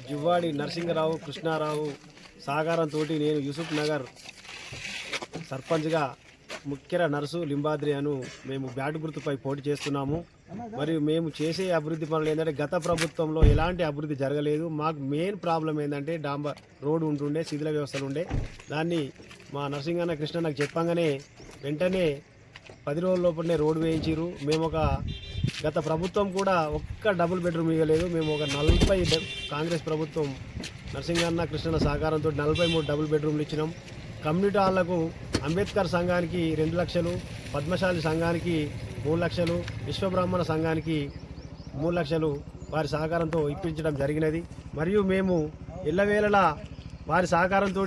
జువ్వాడి నరసింగరావు కృష్ణారావు సహకారంతో నేను యూసుఫ్ నగర్ సర్పంచ్గా ముఖ్య నర్సు లింబాద్రి అను మేము బ్యాట్ గుర్తుపై పోటీ చేస్తున్నాము. మరియు మేము చేసే అభివృద్ధి పనులు ఏంటంటే గత ప్రభుత్వంలో ఎలాంటి అభివృద్ధి జరగలేదు. మాకు మెయిన్ ప్రాబ్లం ఏంటంటే డాంబర్ రోడ్డు ఉంటుండే, శిథిల వ్యవస్థలు ఉండే. దాన్ని మా నరసింగన్న కృష్ణ నాకు చెప్పంగానే వెంటనే 10 రోజుల లోపలనే రోడ్డు వేయించారు. మేము గత ప్రభుత్వం కూడా ఒక్క డబుల్ బెడ్రూమ్ ఇవ్వలేదు. మేము 40 కాంగ్రెస్ ప్రభుత్వం నరసింగన్న కృష్ణ సహకారంతో 43 డబుల్ బెడ్రూమ్లు ఇచ్చినాం. కమ్యూనిటీ హాళ్లకు అంబేద్కర్ సంఘానికి 2 లక్షలు, పద్మశాలి సంఘానికి 3 లక్షలు, విశ్వబ్రాహ్మణ సంఘానికి 3 లక్షలు వారి సహకారంతో ఇప్పించడం జరిగినది. మరియు మేము ఎల్లవేళలా వారి సహకారంతో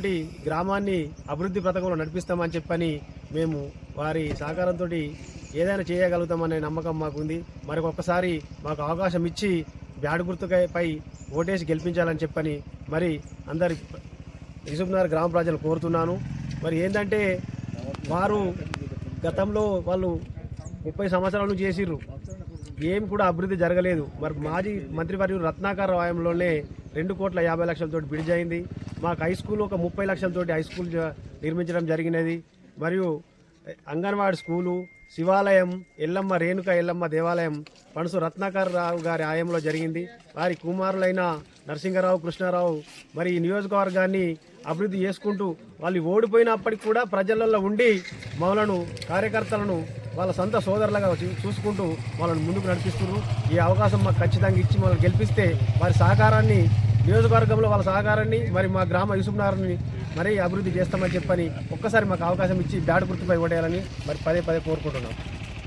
గ్రామాన్ని అభివృద్ధి పథకంలో నడిపిస్తామని చెప్పని మేము వారి సహకారంతో ఏదైనా చేయగలుగుతామనే నమ్మకం మాకుంది. మరి ఒక్కసారి మాకు అవకాశం ఇచ్చి బ్యాట్ గుర్తుపై ఓటేసి గెలిపించాలని చెప్పని మరి అందరి యూసుఫ్ నగర్ గ్రామ ప్రజలు కోరుతున్నాను. మరి ఏంటంటే వారు గతంలో వాళ్ళు 30 సంవత్సరాలు చేసిర్రు, ఏం కూడా అభివృద్ధి జరగలేదు. మరి మాజీ మంత్రివర్యులు రత్నాకర్ హయాంలోనే 2,50,00,000 బిడ్జ్ అయింది. మాకు హై స్కూల్ 30 లక్షలతోటి హై స్కూల్ నిర్మించడం జరిగినది. మరియు అంగన్వాడీ స్కూలు, శివాలయం, ఎల్లమ్మ రేణుక ఎల్లమ్మ దేవాలయం పణసు రత్నాకర్ రావు గారి హయాంలో జరిగింది. వారి కుమారులైన నరసింగరావు కృష్ణారావు మరి ఈ నియోజకవర్గాన్ని అభివృద్ధి చేసుకుంటూ వాళ్ళు ఓడిపోయినప్పటికి కూడా ప్రజలలో ఉండి మమ్మలను కార్యకర్తలను వాళ్ళ సొంత సోదరులుగా చూసుకుంటూ వాళ్ళని ముందుకు నడిపిస్తున్నారు. ఈ అవకాశం మాకు ఖచ్చితంగా ఇచ్చి మనల్ని గెలిపిస్తే వారి సహకారాన్ని నియోజకవర్గంలో వాళ్ళ సహకారాన్ని మరి మా గ్రామ యూసుఫ్ నగర్ని మరీ అభివృద్ధి చేస్తామని చెప్పని ఒక్కసారి మాకు అవకాశం ఇచ్చి బ్యాట్ గుర్తుపై ఓటేయాలని మరి పదే కోరుకుంటున్నాం.